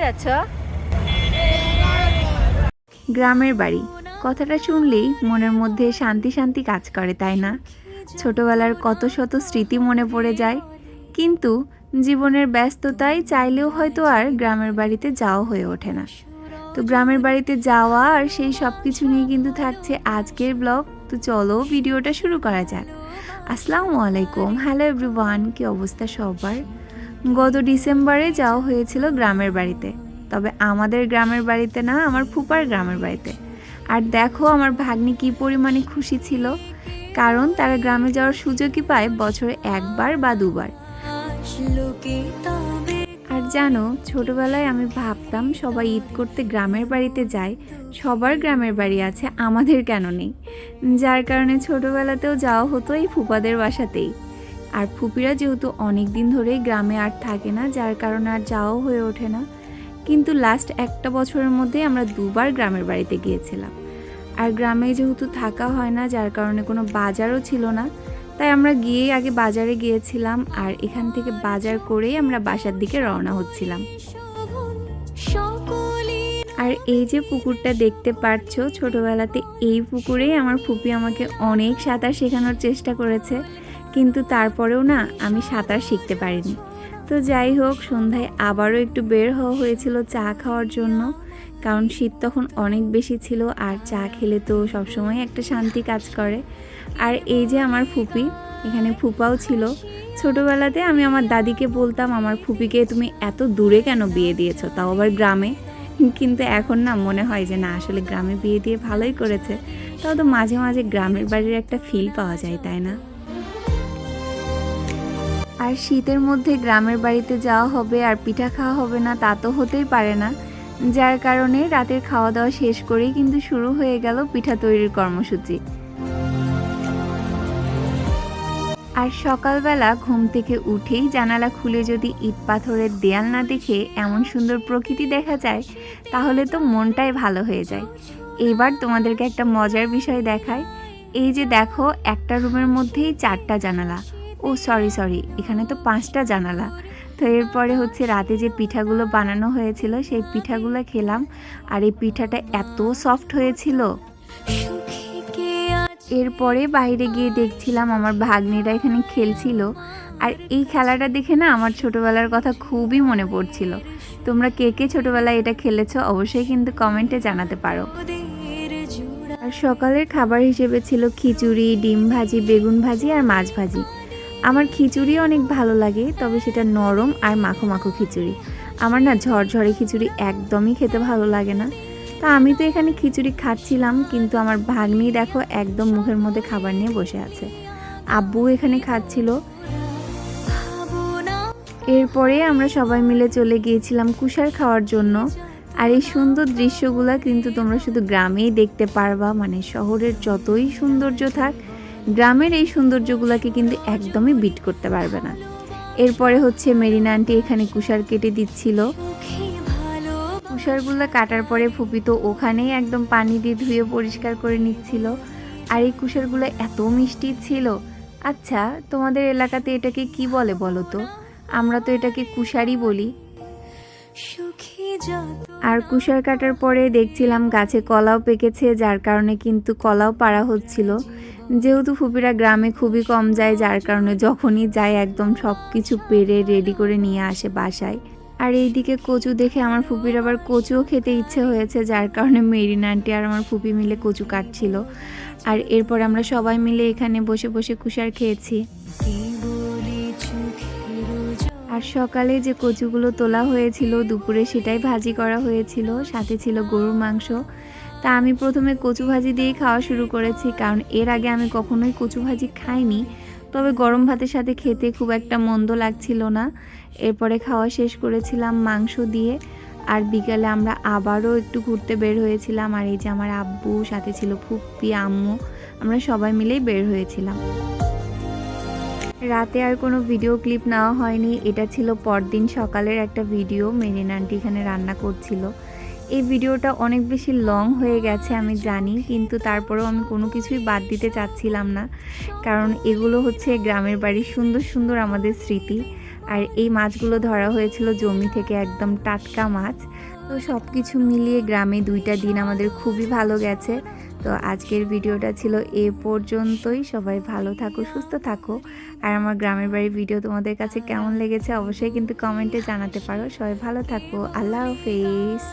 যাচ্ছ? গ্রামের বাড়ি কথাটা শুনলেই মনের মধ্যে শান্তি শান্তি কাজ করে, তাই না? ছোটবেলার কত শত স্মৃতি মনে পড়ে যায়, কিন্তু জীবনের ব্যস্ততায় চাইলেও হয়তো আর গ্রামের বাড়িতে যাওয়া হয়ে ওঠে না। তো গ্রামের বাড়িতে যাওয়া আর সেই সব কিছু নিয়ে কিন্তু থাকছে আজকের ব্লগ। তো চলো ভিডিওটা শুরু করা যাক। আসসালামু আলাইকুম, হ্যালো এভরিওয়ান, কি অবস্থা সবার? গত ডিসেম্বরে যাওয়া হয়েছিল গ্রামের বাড়িতে, তবে আমাদের গ্রামের বাড়িতে না, আমার ফুপার গ্রামের বাড়িতে। আর দেখো আমার ভাগ্নি কি পরিমাণে খুশি ছিল, কারণ তারা গ্রামে যাওয়ার সুযোগই পায় বছরে একবার বা দুবার। আর জানো, ছোটবেলায় আমি ভাবতাম সবাই ঈদ করতে গ্রামের বাড়িতে যায়, সবার গ্রামের বাড়ি আছে, আমাদের কেন নেই? যার কারণে ছোটবেলাতেও যাওয়া হতো এই ফুপাদের বাসাতেই। আর ফুপিরা যেহেতু অনেক দিন ধরেই গ্রামে আর থাকে না, যার কারণে আর যাওয়াও হয়ে ওঠে না। কিন্তু লাস্ট একটা বছরের মধ্যে আমরা দুবার গ্রামের বাড়িতে গিয়েছিলাম। আর গ্রামে যেহেতু থাকা হয় না, যার কারণে কোনো বাজারও ছিল না, তাই আমরা গিয়েই আগে বাজারে গিয়েছিলাম, আর এখান থেকে বাজার করেই আমরা বাসার দিকে রওনা হচ্ছিলাম। আর এই যে পুকুরটা দেখতে পাচ্ছ, ছোটবেলাতে এই পুকুরেই আমার ফুপি আমাকে অনেক সাঁতার শেখানোর চেষ্টা করেছে, কিন্তু তারপরেও না আমি সাঁতার শিখতে পারিনি। তো যাই হোক, সন্ধ্যায় আবারও একটু বের হওয়া হয়েছিল চা খাওয়ার জন্য, কারণ শীত তখন অনেক বেশি ছিল, আর চা খেলে তো সবসময় একটা শান্তি কাজ করে। আর এই যে আমার ফুপি, এখানে ফুপাও ছিল। ছোটোবেলাতে আমি আমার দাদিকে বলতাম, আমার ফুপিকে তুমি এত দূরে কেন বিয়ে দিয়েছো, তাও আবার গ্রামে। কিন্তু এখন না মনে হয় যে না, আসলে গ্রামে বিয়ে দিয়ে ভালোই করেছে, তাও তো মাঝে মাঝে গ্রামের বাড়ির একটা ফিল পাওয়া যায়, তাই না? আর শীতের মধ্যে গ্রামের বাড়িতে যাওয়া হবে আর পিঠা খাওয়া হবে না, তা তো হতেই পারে না। যার কারণে রাতের খাওয়া দাওয়া শেষ করেই কিন্তু শুরু হয়ে গেল পিঠা তৈরির কর্মসূচি। আর সকালবেলা ঘুম থেকে উঠেই জানালা খুলে যদি ইট পাথরের দেয়াল না দেখে এমন সুন্দর প্রকৃতি দেখা যায়, তাহলে তো মনটাই ভালো হয়ে যায়। এবার তোমাদেরকে একটা মজার বিষয় দেখায়। এই যে দেখো, একটা রুমের মধ্যেই 4টা জানালা, ও সরি, এখানে তো 5টা জানালা। তো এরপরে হচ্ছে রাতে যে পিঠাগুলো বানানো হয়েছিল, সেই পিঠাগুলো খেলাম, আর এই পিঠাটা এত সফট হয়েছিল। এরপরে বাইরে গিয়ে দেখছিলাম আমার ভাগ্নিরা এখানে খেলছিল, আর এই খেলাটা দেখে না আমার ছোটবেলার কথা খুবই মনে পড়ছিল। তোমরা কে কে ছোটবেলায় এটা খেলেছো অবশ্যই কিন্তু কমেন্টে জানাতে পারো। আর সকালের খাবার হিসেবে ছিল খিচুড়ি, ডিম ভাজি, বেগুন ভাজি আর মাছ ভাজি। আমার খিচুড়ি অনেক ভালো লাগে, তবে সেটা নরম আর মাখো মাখো খিচুড়ি। আমার না ঝরঝরে খিচুড়ি একদমই খেতে ভালো লাগে না। তা আমি তো এখানে খিচুড়ি খাচ্ছিলাম, কিন্তু আমার ভাগ্নি দেখো একদম মুখের মধ্যে খাবার নিয়ে বসে আছে। আব্বু এখানে খাচ্ছিল। এরপরে আমরা সবাই মিলে চলে গিয়েছিলাম কুশার খাওয়ার জন্য। আর এই সুন্দর দৃশ্যগুলো কিন্তু তোমরা শুধু গ্রামেই দেখতে পারবা, মানে শহরের যতই সৌন্দর্য থাক, গ্রামের এই সৌন্দর্যগুলোকে কিন্তু একদমই বিট করতে পারবে না। এরপরে হচ্ছে মেরিনা আন্টি এখানে কুশার কেটে দিচ্ছিল। কুশারগুলো কাটার পরে ফুপি তো ওখানেই একদম পানি দিয়ে ধুয়ে পরিষ্কার করে নিচ্ছিল। আর এই কুশারগুলো এত মিষ্টি ছিল। আচ্ছা, তোমাদের এলাকাতে এটাকে কি বলে বলো তো? আমরা তো এটাকে কুশারই বলি। আর কুশার কাটার পরে দেখছিলাম গাছে কলাও পেকেছে, যার কারণে কিন্তু কলাও পাড়া হচ্ছিল। যেহেতু ফুপিরা গ্রামে খুবই কম যায়, যার কারণে যখনই যায় একদম সব কিছু পেরে রেডি করে নিয়ে আসে বাসায়। আর এইদিকে কচু দেখে আমার ফুপির আবার কচুও খেতে ইচ্ছে হয়েছে, যার কারণে মেরিনা আন্টি আর আমার ফুপি মিলে কচু কাটছিল। আর এরপর আমরা সবাই মিলে এখানে বসে বসে কুশার খেয়েছি। আর সকালে যে কচুগুলো তোলা হয়েছিল দুপুরে সেটাই ভাজি করা হয়েছিল, সাথে ছিল গরুর মাংস। তা আমি প্রথমে কচু ভাজি দিয়েই খাওয়া শুরু করেছি, কারণ এর আগে আমি কখনোই কচু ভাজি খাইনি, তবে গরম ভাতের সাথে খেতে খুব একটা মন্দ লাগছিল না। এরপরে খাওয়া শেষ করেছিলাম মাংস দিয়ে। আর বিকালে আমরা আবারও একটু ঘুরতে বের হয়েছিলাম, আর এই যে আমার আব্বু, সাথে ছিল ফুপ্পি, আম্মু, আমরা সবাই মিলেই বের হয়েছিলাম। রাতে আর কোনো ভিডিও ক্লিপ নেওয়া হয়নি, এটা ছিল পরদিন সকালের একটা ভিডিও। মেরিনা আন্টি এখানে রান্না করছিল। এই ভিডিওটা অনেক বেশি লং হয়ে গেছে আমি জানি, কিন্তু তারপরেও আমি কোনো কিছুই বাদ দিতে চাচ্ছিলাম না, কারণ এগুলো হচ্ছে গ্রামের বাড়ির সুন্দর সুন্দর আমাদের স্মৃতি। আর এই মাছগুলো ধরা হয়েছিল জমি থেকে, একদম টাটকা মাছ। তো সব কিছু মিলিয়ে গ্রামে 2টা দিন আমাদের খুবই ভালো গেছে। তো আজকের ভিডিওটা ছিল এ পর্যন্তই। সবাই ভালো থাকো, সুস্থ থাকো। আর আমার গ্রামের বাড়ির ভিডিও তোমাদের কাছে কেমন লেগেছে অবশ্যই কিন্তু কমেন্টে জানাতে পারো। সবাই ভালো থাকো। আল্লাহ হাফেজ।